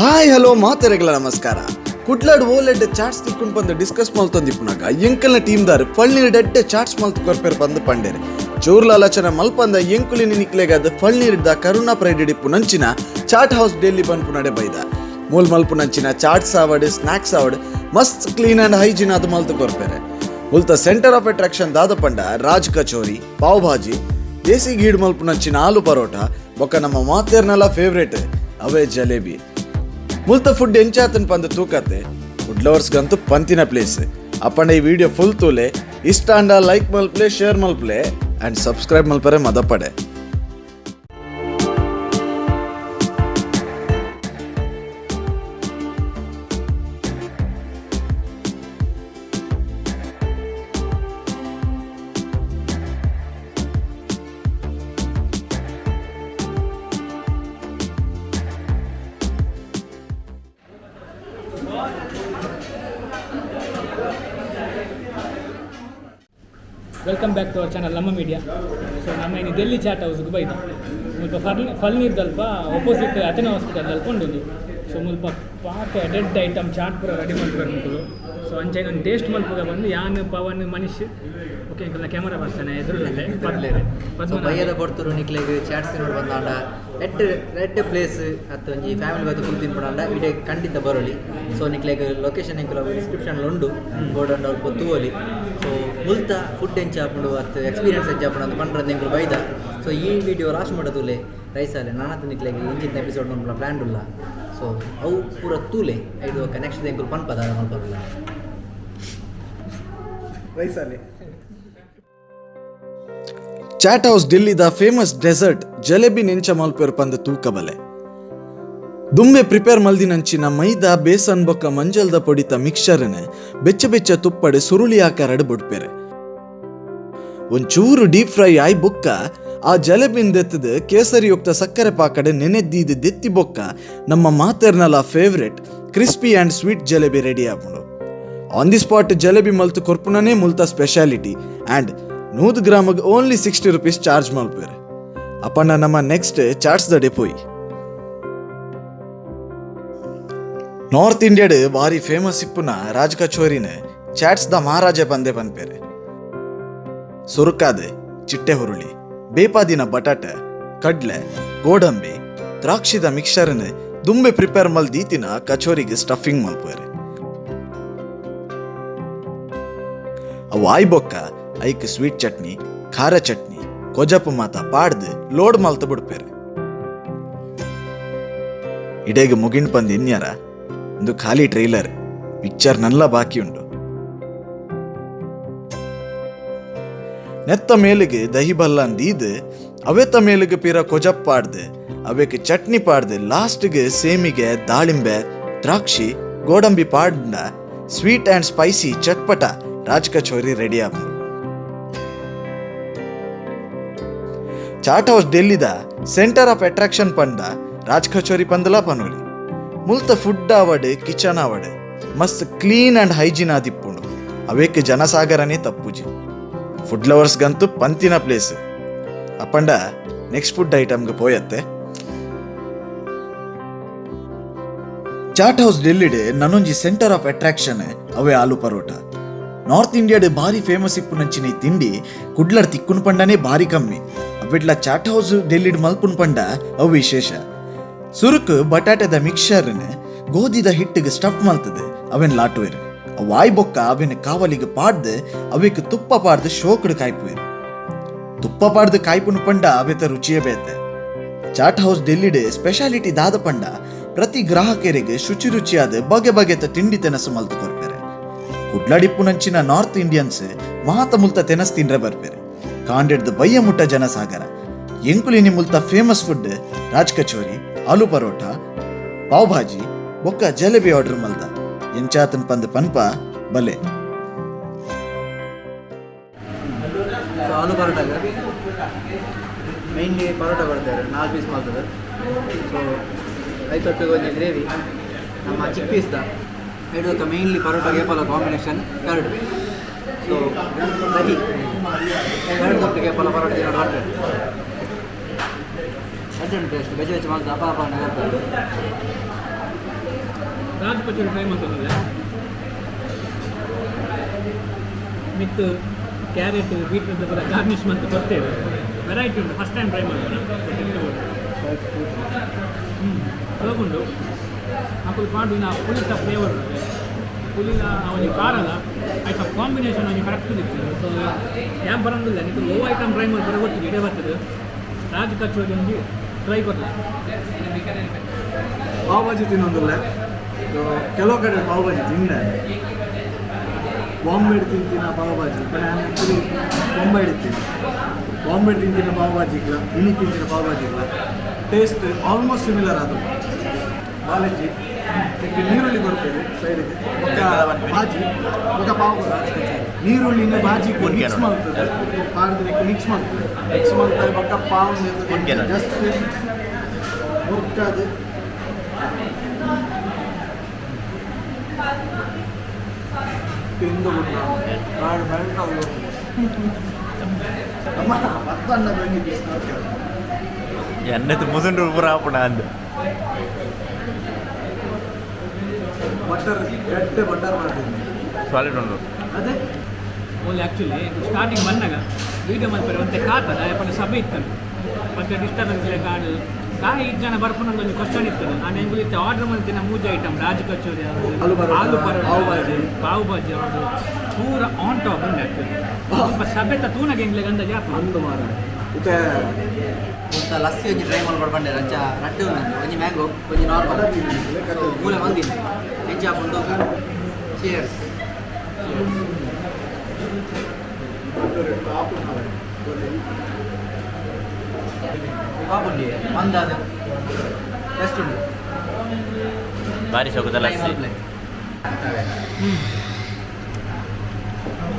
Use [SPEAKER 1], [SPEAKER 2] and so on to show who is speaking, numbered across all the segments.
[SPEAKER 1] Hi hello ಮಾತೆರೆಗಳ ನಮಸ್ಕಾರ. ಕುಡ್ಲಾಡ್ ಓಲೆಡ್ ಚಾಟ್ಸ್ ತಿಕ್ಕೊಂಡು ಬಂದು discuss ಮಲ್ತೊಂದಿಪ್ಪುನಾಗ ಎಂಕಲ್ನ ಟೀಮ್ದಾರ್ Falnir ಡೆಡ್ಡೆ chaats ಮಲ್ತು ಕೊರ್ಪೇರ್ ಬಂದು ಪಂಡೇರೆ ಚೂರ್ಲಾಲಚನ ಮಲ್ಪಂದ ಎಂಕುಲಿನಿ ನಿಕ್ಲೆಗಾದ ಫಳ್ನೀರ್ದ ಕರುಣಾ ಪ್ರೈಡಿಡಿಪ್ಪು ನಂಚಿನ ಚಾಟ್ ಹೌಸ್ ಡೆಲ್ಲಿ ಪನ್ಪು ನಡೆ ಬೈದ ಮೂಲ್ ಮಲ್ಪು ನಂಚಿನ ಚಾಟ್ಸ್ ಆವಡ್ ಸ್ನಾಕ್ಸ್ ಆವಡ್ ಮಸ್ತ್ ಕ್ಲೀನ್ ಅಂಡ್ ಹೈಜೀನ್ ಅದು ಮಲ್ತು ಕೊರ್ಪೇರೆ. ಉಲ್ತ ಸೆಂಟರ್ ಆಫ್ ಅಟ್ರಾಕ್ಷನ್ ದಾದ ಪಂಡ ರಾಜ್ ಕಚೋರಿ, ಪಾವ್ ಭಾಜಿ, ದೇಸಿ ಗೀಡ್ ಮಲ್ಪು ನಂಚಿನ ಆಲು ಪರೋಟ ಬೊಕ್ಕ ನಮ್ಮ ಮಾತೇರ್ನೆಲ್ಲ ಫೇವ್ರೇಟ್ ಅವೇ ಜಲೇಬಿ. ಮುಲ್ತ ಫುಡ್ ಎಂಚಾತನ್ ಪಂದ ತೂಕತೆ ಫುಡ್ ಲವರ್ಸ್ಗಂತೂ ಪಂತಿನ ಪ್ಲೇಸ್. ಅಪ್ಪಂಡ ಈ ವಿಡಿಯೋ ಫುಲ್ ತೂಲೆ ಇಷ್ಟ ಅಂಡ ಲೈಕ್ ಮಲ್ಪ್ಲೆ, ಶೇರ್ ಮಲ್ಪ್ಲೆ ಅಂಡ್ ಸಬ್ಸ್ಕ್ರೈಬ್ ಮಲ್ಪರೆ ಮದಪಡೆ.
[SPEAKER 2] Welcome back to our channel ನಮ್ಮ ಮೀಡಿಯಾ. ಸೊ ನಮ್ಮ ಇನ್ನು ಡೆಲ್ಲಿ ಚಾಟ್ ಹೌಸ್ಗೆ ಬೈದ ಮುಲ್ಪ ಫಲ್ನೀರ್ ದಲ್ಪ ಅಪೋಸಿಟ್ ಅತನ ಹಾಸ್ಪಿಟಲ್ ದಲ್ಪೊಂಡು. ಸೊ ಮುಲ್ಪ ಪಾಕ ಡೆಡ್ ಐಟಮ್ ಚಾಟ್ ಪೂರ ರೆಡಿ ಮಾಡ್ತಾರೆ ಮುಕ್ಕಲು. ಸೊ ಅಂಚೆ ಒಂದು ಟೇಸ್ಟ್ ಮಲ್ಪಗ ಬಂದು ಯಾನ್ ಪವನ್ ಮನುಷ್ಯ ಓಕೆ ಇಂಕಲ್ಲ ಕ್ಯಾಮರಾ ಬರ್ತಾನೆ ಎದುರಲ್ಲೇ ಪದ್ಲೇರೆ
[SPEAKER 3] ಬಯ್ಯದ ಕೊಡ್ತರು ನಿಕ್ಲೆಗ್ ಚಾಟ್ಸ್ ನೋಡಿ ಬಂದಾಂಡ ರೆಡ್ ಪ್ಲೇಸ್ ಅತ್ತು ಒಂಜಿ ಫ್ಯಾಮಿಲಿ ಬದು ಫುಲ್ ತಿನ್ಪುಂಡ ಇಡೆ ಖಂಡಿತ ಬರೋಲಿ. ಸೊ ನಿಕ್ಲೆಗ್ ಲೊಕೇಶನ್ ಎಂಕುಲ ಡಿಸ್ಕ್ರಿಪ್ಷನ್ ಉಂಡು ಬೋರ್ಡ್ ಅವ್ರು ತೂವಲಿ. ಸೊ ಮುಲ್ತ ಫುಡ್ ಎಂಚಾಪುಂಡು ಅತ್ತು ಎಕ್ಸ್ಪೀರಿಯನ್ಸ್ ಎಂಚಾಪುಂಡು ಅಂತ ಪಂಡ್ರಂದು ಎಂಕುಲು ಬೈದ. ಸೊ ಈ ವಿಡಿಯೋ ರಾಶ್ ಮಾಡೋದುಲೆ ರೈಸಲ್ಲೇ ನಾನತ್ತು ನಿಕ್ಲೆಗ್ ಇಂಚಿನ ಎಪಿಸೋಡ್ ನಮ್ಮ ಪ್ಲ್ಯಾನ್ ಉಲ್ಲ. ಸೊ ಅವು ಪೂರ ತೂಲೆ ಇದು ನೆಕ್ಸ್ಟ್ ಎಂಕುಲು ಪನ್ಪದ ಮಲ್ಪಲ್ಲ
[SPEAKER 1] ರೈಸಲ್ಲೇ. ಚಾಟ್ ಹೌಸ್ ಡೆಲ್ಲಿದ ಫೇಮಸ್ ಡೆಸರ್ಟ್ ಜಲೇಬಿ ನೆಂಚ ಮಲ್ಪೇರು ಪಂದ ತೂಕಬಲೆ ದುಂಬೆ ಪ್ರಿಪೇರ್ ಮಲ್ದಿನಂಚಿನ ಮೈದಾ ಬೇಸನ್ ಬೊಕ್ಕ ಮಂಜಲ್ದ ಪೊಡಿತ ಮಿಕ್ಸ್ಚರ್ನೆ ಬೆಚ್ಚ ಬೆಚ್ಚ ತುಪ್ಪಡೆ ಸುರುಳಿ ಆಕಾರಡ್ ಬೊಡ್ಪೇರೆ. ಒಂಚೂರು ಡೀಪ್ ಫ್ರೈ ಆಯ್ ಬೊಕ್ಕ ಆ ಜಲೇಬಿನ್ ದೆತ್ತದ ಕೇಸರಿಯುಕ್ತ ಸಕ್ಕರೆ ಪಾಕಡೆ ನೆನೆದ್ದೀದ ದೆತ್ತಿ ಬೊಕ್ಕ ನಮ್ಮ ಮಾತೆರ್ನಲ favourite crispy and sweet jalebi ready ಆಪುಂಡು. ಆನ್ ದಿ ಸ್ಪಾಟ್ ಜಲೇಬಿ ಮಲ್ತು ಕೊರ್ಪುನನೇ ಮುಲ್ತ ಸ್ಪೆಷಾಲಿಟಿ ಆ್ಯಂಡ್ 100 ಗ್ರಾಮಿಗೆ ಓನ್ಲಿ 60 ರೂಪೀಸ್ ಚಾರ್ಜ್ ಮಲ್ಪೇರೆ. ಅಪ್ಪಣ್ಣ ನಮ್ಮ ನೆಕ್ಸ್ಟ್ ಚಾಟ್ಸ್ ದ ಡೆಪೋಯ್ ನಾರ್ತ್ ಇಂಡಿಯಾಡ್ ಭಾರಿ ಫೇಮಸ್ ಇಪ್ಪುನ ರಾಜ್ ಕಚೋರಿನೇ ಚಾಟ್ಸ್ ದ ಮಹಾರಾಜ ಪಂದೆ ಪನ್ಪೇರೆ. ಸುರುಕಾದೆ ಚಿಟ್ಟೆ ಹುರುಳಿ, ಬೇಪಾದಿನ ಬಟಾಟೆ, ಕಡ್ಲೆ, ಗೋಡಂಬಿ, ದ್ರಾಕ್ಷಿದ ಮಿಕ್ಸ್ಚರ್ನೆ ದುಂಬೆ ಪ್ರಿಪೇರ್ ಮಲ್ದೀತಿನ ಕಚೋರಿಗೆ ಸ್ಟಫಿಂಗ್ ಮಲ್ಪೇರೆ. ಅವು ಆಯ್ ಬೊಕ್ಕ ಐಕ್ ಸ್ವೀಟ್ ಚಟ್ನಿ, ಖಾರ ಚಟ್ನಿ, ಕೊಜಪು ಮಾತ ಪಾಡ್ದು ಲೋಡ್ ಮಲ್ತು ಬಿಡ್ಪೇರೆ. ಇಡೇಗ ಮುಗಿಂಡ್ ಪಂದ್ ಇನ್ಯಾರ ಒಂದು ಖಾಲಿ ಟ್ರೈಲರ್ ಪಿಕ್ಚರ್ ನಲ್ಲ ಬಾಕಿ ಉಂಟು. ನೆತ್ತ ಮೇಲಿಗೆ ದಹಿ ಬಲ್ಲಾನ್ ದೀದ್ ಅವೆತ್ತ ಮೇಲಿಗೆ ಪಿರ ಕೊಜಪ್ ಪಾಡ್ದೆ ಅವೇಕ್ ಚಟ್ನಿ ಪಾಡ್ದೆ ಲಾಸ್ಟ್ಗೆ ಸೇಮಿಗೆ ದಾಳಿಂಬೆ, ದ್ರಾಕ್ಷಿ, ಗೋಡಂಬಿ ಪಾಡ್ನ ಸ್ವೀಟ್ ಆ್ಯಂಡ್ ಸ್ಪೈಸಿ ಚಟ್ಪಟ ರಾಜ್ ಕಚೋರಿ ರೆಡಿ ಆಪು. ಚಾಟ್ ಹೌಸ್ ಡೆಲ್ಲಿದ ಸೆಂಟರ್ ಆಫ್ ಅಟ್ರಾಕ್ಷನ್ ಪಂಡ ರಾಜ್ ಕಚೋರಿ ಪಂದಲ ಪನೋಲಿ. ಮುಲ್ತ ಫುಡ್ ಆವಡ್ ಕಿಚನ್ ಆವಡ್ ಮಸ್ತ್ ಕ್ಲೀನ್ ಅಂಡ್ ಹೈಜೀನ್ ಆದಿಪ್ಪುಂಡು. ಅವೇಕ್ ಜನಸಾಗರನೇ ತಪ್ಪುಜಿ. ಫುಡ್ ಲವರ್ಸ್ಗಂತೂ ಪಂತಿನ ಪ್ಲೇಸ್. ಅಪ್ಪಂಡ ನೆಕ್ಸ್ಟ್ ಫುಡ್ ಐಟಮ್ಗೆ ಪೋಯತ್ತೆ. ಚಾಟ್ ಹೌಸ್ ಡೆಲ್ಲಿಡೆ ನನ್ನೊಂಜಿ ಸೆಂಟರ್ ಆಫ್ ಅಟ್ರಾಕ್ಷನ್ ಅವೇ ಆಲು ಪರೋಟ. ನಾರ್ತ್ ಇಂಡಿಯಾಡ್ ಭಾರಿ ಫೇಮಸ್ ಇಪ್ಪುನಂಚಿನ ಈ ತಿಂಡಿ ಕುಡ್ಲರ್ ತಿಕ್ಕುನ್ ಪಂಡನೇ ಭಾರಿ ಕಮ್ಮಿ. ಅವಿಡ್ಲ ಚಾಟ್ ಹೌಸ್ ಡೆಲ್ಲಿಡ್ ಮಲ್ಪುನ್ ಪಂಡ ಅವು ವಿಶೇಷ. ಸುರುಕು ಬಟಾಟೆದ ಮಿಕ್ಸ್ಚರ್ನ ಗೋಧಿದ ಹಿಟ್ಟಿಗೆ ಸ್ಟಫ್ ಮಲ್ತದೆ ಅವೆನ್ ಲಾಟುವೆರು. ವಾಯ್ ಬೊಕ್ಕ ಅವೆನ್ ಕಾವಲಿಗೆ ಪಾಡ್ದು ಅವೇಕ್ ತುಪ್ಪ ಪಾಡ್ದು ಶೋಕಡ್ ಕಾಯ್ಪುವೆರು. ತುಪ್ಪ ಪಾಡ್ದು ಕಾಯ್ಪುನ್ ಪಂಡ ಅವೆತ ರುಚಿಯೇ ಬೇತೆ. ಚಾಟ್ ಹೌಸ್ ಡೆಲ್ಲಿಡ್ ಸ್ಪೆಷಾಲಿಟಿ ದಾದ ಪಂಡ ಪ್ರತಿ ಗ್ರಾಹಕರಿಗೆ ಶುಚಿ ರುಚಿಯಾದ ಬಗೆ ಬಗೆತ ತಿಂಡಿ ತೆನಸು ಮಲ್ತು ಕೊರ್ಪೇರೆ. ಕುಡ್ಲಾಡಿಪ್ಪುನಂಚಿನ ನಾರ್ತ್ ಇಂಡಿಯನ್ಸ್ ಮಾತ ಮುಲ್ತ ತೆನಸ್ ತಿನ್ರೆ ಬರ್ಪೇರೆ. ಕಾಂಡೆಡ್ದ ಬಯ್ಯ ಮುಟ್ಟ ಜನಸಾಗರ ಎಂಕುಲಿನಿ ಮುಲ್ತ ಫೇಮಸ್ ಫುಡ್ ರಾಜ್ ಕಚೋರಿ, ಆಲೂ ಪರೋಟ, ಪಾವ್ ಭಾಜಿ ಬೊಕ್ಕ ಜಲೇಬಿ ಆರ್ಡರ್ ಮಲ್ದ ಎಂಚಾತನ್ ಪಂದ್ ಪನ್ಪ ಬಲೆ.
[SPEAKER 3] ಸೊ ಆಲೂ ಪರೋಟಾಗ ಮೈನ್ಲಿ ಪರೋಟ ಕೊಡ್ತಾರೆ 4 ಪೀಸ್ ಮಾಡ್ತದೆ. ಸೊ 5 ತೊಟ್ಟಿಗೆ ಒಂದು ಗ್ರೇವಿ ನಮ್ಮ ಚಿಕ್ ಪೀಸ್ದ ಇಡೋಕೆ ಮೈನ್ಲಿ ಪರೋಟಾಗೆ ಪಲ ಕಾಂಬಿನೇಷನ್ ಕರ್ಡ್. ಸೊ ದಹಿ 2 ತೊಟ್ಟಿಗೆ ಪಲ ಪರೋಟ ದಿನ ಮಾಡ್ತಾರೆ. ಅರ್ಜೆಂಟ್ ಟೇಸ್ಟ್ ಬೆಚ್ಚ ಬೆಚ್ಚ ಮಾಡ್ತಾ ಅಪ್ಪ ಅಪ್ಪ
[SPEAKER 2] ರಾಜ್ ಕಚೋರಿ ಟ್ರೈ ಮಾಡ್ತಿದ್ದಿಲ್ಲ ಮಿತ್ ಕ್ಯಾರೆಟ್ ಬೀಟ್ರೂಟ್ ಕೂಡ ಗಾರ್ನಿಷ್ ಮತ್ತು ಕೊಡ್ತೇವೆ ವೆರೈಟಿ ಉಂಟು ಫಸ್ಟ್ ಟೈಮ್ ಟ್ರೈ ಮಾಡೋಣ ತಗೊಂಡು ಅಪ್ಪಲು ಪಾಡಿನ ಪುಲಿತ ಫ್ಲೇವರ್ ಉಂಟು ಪುಲಿನ ಅವನಿಗೆ ಕಾರಲ್ಲ ಆಯ್ತು ಕಾಂಬಿನೇಷನ್ ಅವನಿಗೆ ಕರೆಕ್ಟ್ ಇತ್ತು ಸೊ ಯಾಕೆ ಬರೋದಿಲ್ಲ ನೀವು ಲೋ ಐಟಮ್ ಟ್ರೈ ಮಾಡಿ ಬರೋಗೊಟ್ಟಿಗೆ ಇಡೇ ಬರ್ತದೆ ರಾಜ್ ಕಚೋರಿ ಒಂದು ಟ್ರೈ ಕೊಡಲಿ
[SPEAKER 4] ಪಾವ್ ಭಾಜಿ ತಿನ್ನೋದಿಲ್ಲ ಕೆಲವು ಕಡೆ ಪಾವ್ ಭಾಜಿ ತಿಂದೆ ಬಾಂಬೆಡ್ ತಿಂತಿನ ಪಾವ್ ಭಾಜಿ ಬಟ್ ನಾನು ಆ್ಯಕ್ಚುಲಿ ಬಾಂಬೆ ಇಡ್ತೀನಿ ಬಾಂಬೆ ತಿಂತಿನ ಪಾವ್ ಭಾಜಿಗಳ ಇನಿ ತಿಂತಿನ ಪಾವ್ ಭಾಜಿಗಳ ಟೇಸ್ಟ್ ಆಲ್ಮೋಸ್ಟ್ ಸಿಮಿಲರ್ ಅದು ಬಾಲಜಿ ಇದಕ್ಕೆ ನೀರುಳ್ಳಿ ಬರ್ತದೆ ಸೈಡಿಗೆ ఒక ಭಾಜಿ ఒక ಪಾವ್ ನೀರುಳ್ಳಿನ ಭಾಜಿ ಮಿಕ್ಸ್ ಮಾಡ್ತದೆ ಪಾರ್ದಕ್ಕೆ ಮಿಕ್ಸ್ ಮಾಡ್ತದೆ ಮಿಕ್ಸ್ ಮಾಡ್ತಾರೆ ಪಕ್ಕ ಪಾವ್ ಜಸ್ಟ್ ಮುರ್ಕದು ತಿಂದು ಕಾಡು ಬೆಳ್ಕೊಂಡು ಮತ್ತನ್ನ ಬಂದಿದ್ದು
[SPEAKER 5] ಎಣ್ಣೆ ಮುಸುಂಡು ಪುರಾಪುಣ ಅಂದು
[SPEAKER 4] ಬಟರ್ ಕೆಟ್ಟ ಬಟರ್ ಮಾಡ್ತೀನಿ
[SPEAKER 5] ಸಾಲಿಡ್ ಉಂಟು
[SPEAKER 4] ಅದೇ
[SPEAKER 2] ಓನ್ಲಿ ಆ್ಯಕ್ಚುಲಿ ಸ್ಟಾರ್ಟಿಂಗ್ ಬಂದಾಗ ವೀಡಿಯೋ ಮಾಡ್ತಾರೆ ಮತ್ತೆ ಕಾತದ ಯಾಕಂದ್ರೆ ಸಭೆ ಇತ್ತು ಮತ್ತೆ ಡಿಸ್ಟರ್ಬೆನ್ಸ್ ಇಲ್ಲ ಕಾಡು ಕಾಯಿ 5 ಜನ ಬರ್ಕೊಂಡು ಒಂದು ಕ್ವಶನ್ ಇತ್ತು ನಾನು ಹೆಂಗಿತ್ತು ಆರ್ಡರ್ ಮಾಡ್ತೀನಿ 3 ಐಟಮ್ ರಾಜ್ ಕಚೋರಿ
[SPEAKER 4] ಆಲೂ ಪರೋಟ,
[SPEAKER 2] ಪಾವ್ ಭಾಜಿ ಪಾವ್ ಭಾಜಿ ಅವರು ಪೂರ ಆನ್ ಟಾಪ್ ಉಂಟು ಆ್ಯಕ್ಚುಲಿ ಸ್ವಲ್ಪ ಸಭೆ ತೂನಾಗ ಹೆಂಗ್ಲೆ ಗಂಧ ಜಾಪ
[SPEAKER 4] ಒಂದು ಮಾರ ಮತ್ತೆ
[SPEAKER 3] ಮತ್ತು ಲಸ್ಸಿ ಒಂಜಿ ಟ್ರೈ ಮಾಡ್ಕೊಂಡು ಬಂದೆ ರಂಚ ರಡ್ಡು ಉಂಟು ಒಂಜಿ ಮ್ಯಾಂಗೋ ಒಂಜಿ ನಾರ್ಮಲ್ ಮೂಲೆ ಮಂದಿನಿ ಹೆಜ್ಜೆ ಹಾಕೊಂಡು ಚೇರ್ಸ್ ಬಾಬುಂಡಿ ಮಂದಾದ ಬೆಸ್ಟ್ ಉಂಟು
[SPEAKER 5] ಭಾರಿ ಶೋಕದ ಲಸ್ಸಿ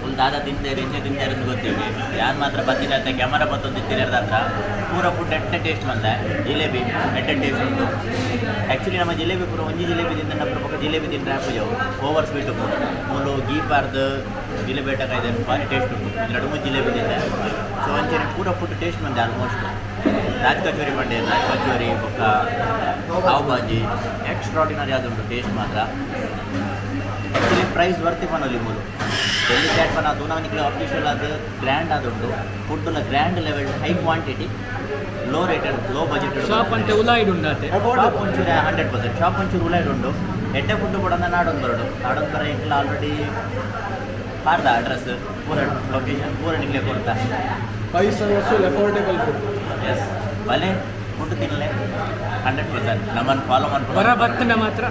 [SPEAKER 5] ಫುಲ್ ದಾದ ತಿಂತೇರಿ ಇಂಚೆ ತಿಂತೇರಿ ಅಂತ ಗೊತ್ತಿದೆ ಯಾರು ಮಾತ್ರ ಬಂದಿಲ್ಲ ಅಂತ ಕ್ಯಾಮರಾ ಬತ್ತೊಂದು ತಿಂತಿರೋದ ಹತ್ರ ಪೂರ ಫುಡ್ ಎಟ್ಟೆ ಟೇಸ್ಟ್ ಬಂದೆ ಜಿಲೇಬಿ ಎಟ್ಟೆ ಟೇಸ್ಟ್ ಉಂಟು ಆ್ಯಕ್ಚುಲಿ ನಮ್ಮ ಜಿಲೇಬಿ ಪೂರ ಒಂಜಿ ಜಿಲೇಬಿ ತಿಂದ ಪಕ್ಕ ಜಿಲೇಬಿ ತಿಂದ್ರೆ ಹಾಕೋಜವು ಓವರ್ ಸ್ವೀಟು ಪೂರ ಮೂಲು ಗೀಪಾರ್ದು ಜಿಲೇಬಿ ಎಟ್ಟಕಾಯ್ದೆ ಭಾರಿ ಟೇಸ್ಟ್ ಉಂಟು 2-3 ಜಿಲೇಬಿ ತಿಂದೆ ಸೊ ಒಂಚೆ ಪೂರ ಫುಡ್ ಟೇಸ್ಟ್ ಬಂದೆ ಆಲ್ಮೋಸ್ಟ್ ರಾಜ್ ಕಚೋರಿ ಬಂಡೆ ರಾಜ್ ಕಚೋರಿ ಪಕ್ಕ ಪಾವ್ ಭಾಜಿ ಎಕ್ಸ್ಟ್ರಾಡಿನರಿ ಆದುಂಟು ಟೇಸ್ಟ್ ಮಾತ್ರ ಆ್ಯಕ್ಚುಲಿ ಪ್ರೈಸ್ ವರ್ತಿ ಪನೋಲಿ ಮೂಲು ಡೆಲ್ಲಿ ಚಾಟ್ ಪನ ಅದು ನಮಗೆ ಅಫಿಷಿಯಲ್ ಅದು ಗ್ರ್ಯಾಂಡ್ ಆದುಂಟು ಫುಡ್ಲ grand level high quantity low rated low budget
[SPEAKER 2] shop ಅಂತ ಉಲಾಯ್ಡ್ ಉಂಡಾತೆ
[SPEAKER 5] ಶಾಪ್ ಒಂಚೂರು 100% ಶಾಪ್ ಒಂಚೂರು ಉಲಾಯ್ಡ್ ಉಂಟು ಎಡ್ಡೆ ಫುಡ್ ಕೂಡ ನಾಡೊಂದು ಬರ ಎಂಕ್ಲ ಆಲ್ರೆಡಿ ಪಾರ್ದ ಅಡ್ರೆಸ್ ಪೂರ ಲೊಕೇಶನ್ ಪೂರ ನಿಮಗೆ ಕೊಡ್ತಾ
[SPEAKER 4] ಪೈಸಾ ವಸೂಲ್ ಅಫೋರ್ಡೆಬಲ್ ಫುಡ್
[SPEAKER 5] ಎಸ್ ಬಲೆ ಫುಡ್ ತಿನ್ನಲೆ 100% ನಮ್ಮನ್ನು ಫಾಲೋ
[SPEAKER 2] ಬರ
[SPEAKER 5] ಮಾಡ್ಕೊಂಡು
[SPEAKER 2] ಬರ್ತಂಡ ಮಾತ್ರ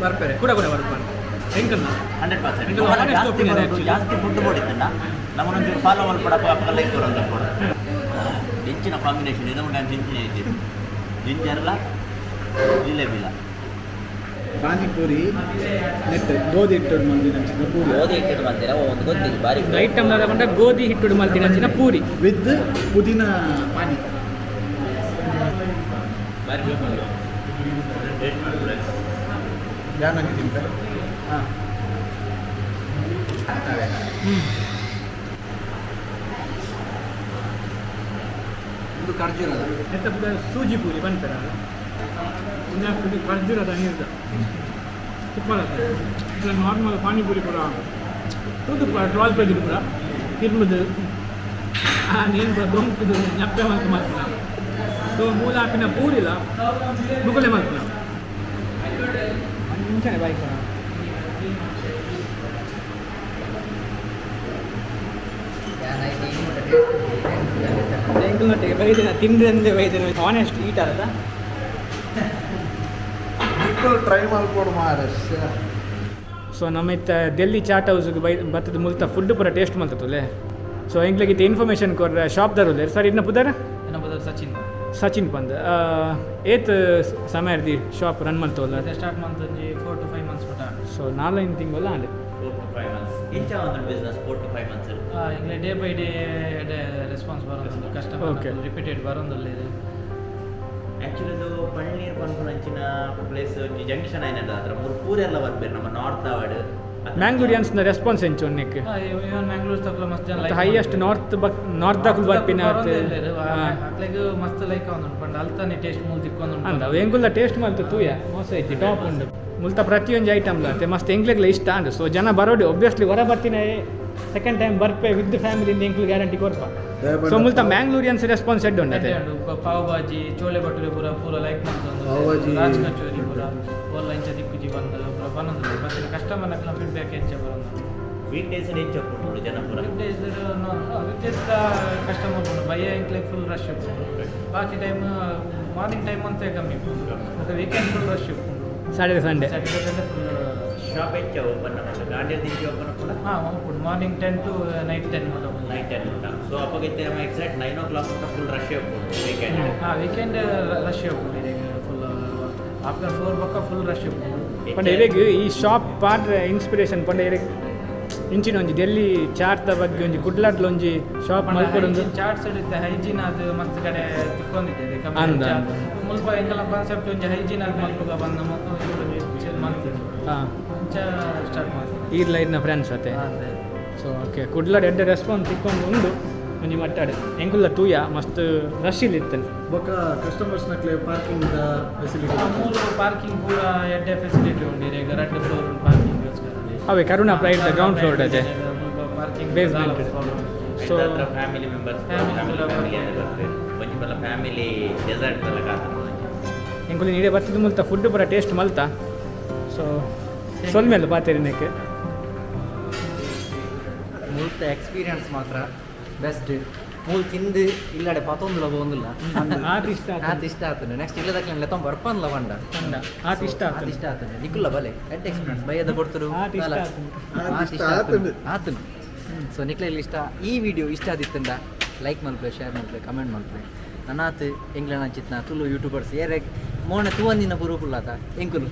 [SPEAKER 2] ಬರ್ಪೇರೆ ಕೂಡ ಬರ್ತಾರೆ ಹೆಂಗಲ್ಲ
[SPEAKER 5] 100% ಜಾಸ್ತಿ ಫುಡ್ ಕೊಡಿದ್ದನ್ನ ನಮ್ಮನ್ನೊಂಚೂರು ಫಾಲೋ ಮಾಡ್ಕೊಡಪ್ಪ ಅಪ್ಪಲ್ಲ ಇತ್ತು ಅಂತ ಕೊಡ ಹೆಂಚಿನ ಕಾಂಬಿನೇಷನ್ ಇದು ನಾನು ಜಿಂಚಿನ ಇದ್ದೀನಿ ಜಿಂಜರ್ಲ ಜಿಲೇಬಿಲ್ಲ
[SPEAKER 4] ಪಾನಿಪುರಿ ನೆಟ್ ಗೋಧಿ ಹಿಟ್ಟು ಮಂದಿ ನಂಚಿನ ಪೂರಿ
[SPEAKER 5] ಗೋಧಿ ಹಿಟ್ಟು ಮಾಡ್ತೀರಾ ಒಂದು ಗೊತ್ತಿಲ್ಲ ಬಾರಿ
[SPEAKER 2] ಐಟಮ್ ಬಂದ ಗೋಧಿ ಹಿಟ್ಟು ಮಲ್ತಿನ ಹಂಚಿನ ಪೂರಿ
[SPEAKER 4] ವಿತ್ ಪುದೀನ ಪಾನಿ
[SPEAKER 5] ಬಾರಿ ಟೇಸ್ಟ್ ಮಾಡಿದ್ರೆ
[SPEAKER 4] ಯಾನಂಗೆ ತಿಂತಾರೆ ಹಾಂ
[SPEAKER 3] ಇದು ಖರ್ಜೂರದ
[SPEAKER 2] ಎಂತ ಸೂಜಿ ಪೂರಿ ಬಂತಾರೆ ಇನ್ನು ಖರ್ಜೂರದ ನೀರ್ದ ಸೂಪರ್ ಅದು ಇದು ನಾರ್ಮಲ್ ಪಾನಿಪುರಿ ಕೂಡ ತೂತು ಕೂಡ 12 ರೂಪಾಯಿ ಕೂಡ ತಿರುವುದು ನೀನು ಕೂಡ ದೊಂಕಿದು ನೆಪ್ಪೆ ಮಾಡ್ತು ಮಾಡ್ತಾನೆ ಸೊ ಮೂಲ ಹಾಕಿನ ಪೂರಿಲ್ಲ ಮುಗುಳೆ ಮಾಡ್ತಾನೆ ಮುಂಚೆನೆ ಬಾಯ್ಕ ಎಂಕಲ್ನೊಟ್ಟಿಗೆ ಬೈದಿನ ತಿಂದ್ರೆ ಬೈದಿನ ಆನೆಸ್ಟ್ ಈಟ್ ಅಲ್ಲ
[SPEAKER 4] ಟ್ರೈ ಮಾಡ್ಕೊಡು ಮಾರ
[SPEAKER 2] ಸೊ ನಮ್ಮ ಇತ್ತ ಡೆಲ್ಲಿ ಚಾಟ್ ಹೌಸ್ಗೆ ಬತ್ತದ ಮುಲ್ತ ಫುಡ್ ಪೂರ ಟೇಸ್ಟ್ ಮಾಡ್ತದಲ್ಲೇ ಸೊ ಎಂಗ್ಲಿಗೆ ಇನ್ಫಾರ್ಮೇಷನ್ ಕೊರ್ರೆ ಶಾಪ್ ದರುಲ್ಲೆ ಸರ್ ಇದನ್ನ ಪುದರ ಸಚಿನ್ ಪಂದ್ ಏತ್ ಸಮಯ ಇರ್ದಿ ಶಾಪ್ ರನ್ ಮಾಡ್ತವಲ್ಲ
[SPEAKER 3] ಸ್ಟಾರ್ಟ್ ಮಾಡ್ತಂಜಿ 4 to 5 months ಬಿಟ್ಟ
[SPEAKER 2] ಸೊ 4 ತಿಂಗಳು ಅಂಡೆ
[SPEAKER 5] 4 to 5 months ಇಂಚ ಒಂದು ಬಿಸ್ನೆಸ್ 4 to 5 months
[SPEAKER 3] ಇಂಗ್ಲೇ ಡೇ ಬೈ ಡೇ ರೆಸ್ಪಾನ್ಸ್ ಬರೋದು ಕಸ್ಟಮರ್
[SPEAKER 2] Okay.
[SPEAKER 3] ರಿಪೀಟೆಡ್ ಬರೋದಿಲ್ಲ ಇದು
[SPEAKER 5] ಆ್ಯಕ್ಚುಲಿ ಇದು ಪಳ್ನೀರ್ ಪನ್ಪುನ ಅಂಚಿನ ಪ್ಲೇಸ್ ಜಂಕ್ಷನ್ ಏನದ ಹತ್ರ ಮೂರು ಪೂರೆಲ್ಲ ಬರ್ಬೇಕು ನಮ್ಮ ನಾರ್ತ್ ಅವಾರ್ಡ್
[SPEAKER 2] ಮ್ಯಾಂಗ್ಳೂರಿಯನ್ಸ್ನ ರೆಸ್ಪಾನ್ಸ್ ಎಂಚು ಉನ್ನಿಕ್ಕೆ
[SPEAKER 6] ಇವನ್ ಮ್ಯಾಂಗ್ಳೂರ್ ತಕ್ಲ ಮಸ್ತ್ ಜನ
[SPEAKER 2] ಮತ್ತು ಹೈಯೆಸ್ಟ್ ನಾರ್ತ್ ದಾಖಲು ಬರ್ಪಿನ
[SPEAKER 6] ಅಕ್ಲೆಗ್ ಮಸ್ತ್ ಲೈಕ್ ಅವನು ಪಂಡ ಅಲ್ತಾನೆ ಟೇಸ್ಟ್ ಮೂಲ್ ತಿಕ್ಕೊಂಡು
[SPEAKER 2] ಅಂದ ಎಂಗುಲ್ಲ ಟೇಸ್ಟ್ ಮಾಡ್ತು ತೂಯ ಮೋಸ ಐತಿ ಟಾಪ್ ಉಂಡು ಮುಲ್ತ ಪ್ರತಿಯೊಂದು ಐಟಮ್ಲ ಅಂತೆ ಮಸ್ತ್ ಎಂಗ್ಲೆಗ್ಲ ಇಷ್ಟ ಅಂಡು ಸೊ ಜನ ಬರೋಡಿ ಒಬ್ವಿಯಸ್ಲಿ ಹೊರ ಬರ್ತಿನ ಸೆಕೆಂಡ್ ಟೈಮ್ ಬರ್ಪೆ ವಿತ್ ಫ್ಯಾಮಿಲಿಯಿಂದ ಎಂಕ್ಲು ಗ್ಯಾರಂಟಿ ಕೊಡ್ಪ ಸೊ ಮುಲ್ತ ಮ್ಯಾಂಗ್ಳೂರಿಯನ್ಸ್ ರೆಸ್ಪಾನ್ಸ್ ಎಡ್ ಉಂಡತೆ
[SPEAKER 6] ಪಾವ್ ಭಾಜಿ ಚೋಲೆ ಭಟೂರೆ ಪೂರ ಲೈಕ್
[SPEAKER 4] ಪಾವ್ ಭಾಜಿ,
[SPEAKER 6] ರಾಜ್ ಕಚೋರಿ ಪೂರ ಓಲ್ಲ ಇಂಚ ದಿಕ್ಕುಜಿ ಬಂದು ಪೂರ ಬನ್ನೊಂದು ಮತ್ತೆ ಕಸ್ಟಮರ್ ನಕ್ಲ ಫೀಡ್ಬ್ಯಾಕ್ ಎಂಚ ಬರೋದು
[SPEAKER 5] ವೀಕ್ ಡೇಸ್ ಹೆಚ್ಚು ಕೊಟ್ಟು ಜನ ಪೂರ
[SPEAKER 6] ವಿತ್ ಕಸ್ಟಮರ್ ಬಂದು ಬಯ್ಯ ಇಂಕ್ಲೆ ಫುಲ್ ರಶ್ ಇಪ್ಪುಂಡು ಬಾಕಿ ಟೈಮ್ ಮಾರ್ನಿಂಗ್ ಟೈಮ್ ಅಂತ ಕಮ್ಮಿ ಮತ್ತೆ ವೀಕೆಂಡ್ ಫುಲ್ ರಶ್ ಇಪ್ಪುಂಡು
[SPEAKER 2] Saturday Sunday
[SPEAKER 6] Saturday full
[SPEAKER 5] shop ಹೆಚ್ಚು ಓಪನ್ ಮಾಡಲ್ಲ ಗಾಂಡಿಯ ದಿನ ಓಪನ್ ಕೂಡ
[SPEAKER 6] ಹಾಂ ಹೋಗ್ಬಿಡು ಮಾರ್ನಿಂಗ್ 10 to ನೈಟ್ 10 ಮಾಡ
[SPEAKER 5] ನೈಟ್ 10 ಉಂಟಾ ಸೊ ಅಪ್ಪಗೈತೆ ಎಕ್ಸಾಕ್ಟ್ 9 o'clock ಉಂಟ ಫುಲ್ ರಶ್ ಹೋಗ್ಬೋದು ವೀಕೆಂಡ್
[SPEAKER 6] ಹಾಂ ವೀಕೆಂಡ್ ರಶ್ ಹೋಗ್ಬಿಡು ಫುಲ್ ಆಫ್ಟರ್ 4 ಬಕ್ಕ ಫುಲ್ ರಶ್ ಹೋಗ್ಬಿಡು
[SPEAKER 2] ಪಂಡ ಇರೆಗ್ ಈ ಶಾಪ್ ಪಾಡ್ರ ಇನ್ಸ್ಪಿರೇಷನ್ ಪಂಡ ಇರೆಗ್ ಇಂಚಿನ ಒಂಜಿ ಡೆಲ್ಲಿ ಚಾಟ್ದ ಬಗ್ಗೆ ಒಂಜಿ ಕುಡ್ಲಾಟ್ಲ ಒಂಜಿ ಶಾಪ್ ಮಲ್ಪಡೊಂದು
[SPEAKER 6] ಚಾಟ್ಸ್ ಇಡುತ್ತೆ ಹೈಜೀನ್ ಅದು ಮಸ್ತ್ ಕಡೆ ತಿಕ್ಕೊಂಡಿದ್ದೇವೆ
[SPEAKER 2] ಅಂದ.
[SPEAKER 6] ಮುಲ್ಪ ಎಂಗೆಲ್ಲ ಕಾನ್ಸೆಪ್ಟ್ ಒಂಜಿ ಹೈಜೀನ್ ಅದು ಮಲ್ಪುಗ ಬಂದ ಮಾಡ್ತೀನಿ
[SPEAKER 2] ಹಾಂ
[SPEAKER 6] ಸ್ಟಾರ್ಟ್ ಮಾಡ್ತೀನಿ
[SPEAKER 2] ಈರ್ಲ ಇನ್ನ ಫ್ರೆಂಡ್ಸ್ ಅತ್ತೆ ಸೊ ಓಕೆ ಕುಡ್ಲಾಡ್ ಎಡ್ಡೆ ರೆಸ್ಪಾನ್ಸ್ ತಿಕ್ಕೊಂಡು ಉಂಡು ಒಂಜಿ ಮಟ್ಟಾಡೆ ಎಂಕುಲ್ಲ ತೂಯ ಮಸ್ತ್ ರಶ್ ಇಲ್ಲಿ ಇತ್ತಲ್ಲ
[SPEAKER 4] ಬೊಕ್ಕ ಕಸ್ಟಮರ್ಸ್ನಕ್ಲೆ ಪಾರ್ಕಿಂಗ್ ಫೆಸಿಲಿಟಿ
[SPEAKER 6] ಮೂರು ಪಾರ್ಕಿಂಗ್ ಪೂರ ಎಡ್ಡೆ ಫೆಸಿಲಿಟಿ ಉಂಡು ಈಗ 2 ಫ್ಲೋರ್ ಉಂಟು ಪಾರ್ಕಿಂಗ್
[SPEAKER 2] ಅವೇ ಕರುಣಾ ಪ್ರೈಡ್ ಗ್ರೌಂಡ್ ಫ್ಲೋರ್ ಅದೇ
[SPEAKER 6] parking
[SPEAKER 2] Basement.
[SPEAKER 5] So
[SPEAKER 2] So-
[SPEAKER 5] family members
[SPEAKER 6] Family
[SPEAKER 5] ಒಂಜಿಬಲ್ಲ ಫ್ಯಾಮಿಲಿ ಡೆಸರ್ಟ್ ಎಲ್ಲ ಕಾತು
[SPEAKER 2] ಎಂಕುಲು ನೀಡೆ ಬರ್ತಿದ್ದು ಮುಲ್ತ ಫುಡ್ ಪೂರ ಟೇಸ್ಟ್ ಮಲ್ತ ಸೊ ಸೊಲ್ಮೇಲೆ ಪಾತೇರಿನಕ್ಕೆ
[SPEAKER 3] ಮುಲ್ತ ಎಕ್ಸ್ಪೀರಿಯನ್ಸ್ ಮಾತ್ರ ಬೆಸ್ಟ್ ಮೂಲ್ ತಿಂದು ಇಲ್ಲಡೆ ಪತೊಂದುಲ ಹೋಗುದಿಲ್ಲ
[SPEAKER 2] ಆತ ಇಷ್ಟ
[SPEAKER 3] ಆತ ಇಷ್ಟ ಆಗ್ತದೆ ನೆಕ್ಸ್ಟ್ ಇಲ್ಲದಕ್ಕೆ ಲೆತ್ತ ಬರ್ಪನ್ಲ ಬಂಡ
[SPEAKER 2] ಆತ ಇಷ್ಟ
[SPEAKER 3] ಆತ ಇಷ್ಟ ಆಗ್ತದೆ ನಿಕ್ಕುಲ್ಲ ಬಲೆ ಎಟ್ ಎಕ್ಸ್ಪೀರಿಯನ್ಸ್ ಬೈಯದ ಕೊಡ್ತರು
[SPEAKER 2] ಆತ ಇಷ್ಟ
[SPEAKER 3] ಆತನು ಸೊ ನಿಕ್ಲೆಗ್ಲಿ ಇಷ್ಟ ಈ ವಿಡಿಯೋ ಇಷ್ಟ ಆದಿತ್ತಂದ ಲೈಕ್ ಮಲ್ಪೆ ಶೇರ್ ಮಲ್ಪೆ ಕಮೆಂಟ್ ಮಲ್ಪೆ ನನ್ನಾತ್ ಎಂಗ್ಲೆಂಡ್ ಅಂಚಿತ್ನ ತುಳು ಯೂಟ್ಯೂಬರ್ಸ್ ಏರೆ ಮೋನೆ ತೂವೊಂದಿನ ಪೂರು ಪುಲ್ಲಾತ ಎಂಕುಲು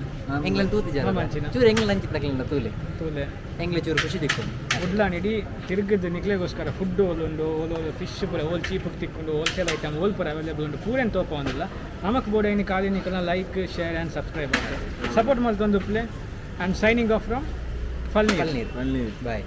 [SPEAKER 3] ಎಂಗ್ಲೆಂಡ್ ತೂತಿ ಜನ ಚೂರು ಎಂಗ್ಲೆಂಡ್ ಅಂಚಿತ್ನಕ್ಲಿಂದ ತೂಲೆ
[SPEAKER 2] ತೂಲೆ
[SPEAKER 3] ಎಂಗ್ಲೆ ಚೂರು ಖುಷಿ ತಿಕ್ಕೊಂಡು
[SPEAKER 2] ಉಡ್ಲಾನ್ ಇಡೀ ತಿರುಗಿದ್ದು ನಿಕ್ಲೆಗೋಸ್ಕರ ಫುಡ್ ಓಲುಂಡು ಓಲೋಲು ಫಿಶ್ ಪೂರ ಓಲ್ ಚೀಪಿಗೆ ತಿಕ್ಕೊಂಡು ಹೋಲ್ಸೇಲ್ ಐಟಮ್ ಓಲ್ ಪೂರ ಅವೈಲೇಬಲ್ ಉಂಟು ಪೂರೇನು ತೋಪ ಒಂದಿಲ್ಲ ನಮಕ್ ಬೋರ್ಡ್ ಐನಿ ಕಾಲಿ ನಿಕ್ಕನ ಲೈಕ್ ಶೇರ್ ಆ್ಯಂಡ್ ಸಬ್ಸ್ಕ್ರೈಬ್ ಆಗ್ತದೆ ಸಪೋರ್ಟ್ ಮಾಡ್ತೊಂದು play and signing off from Falnir
[SPEAKER 3] bye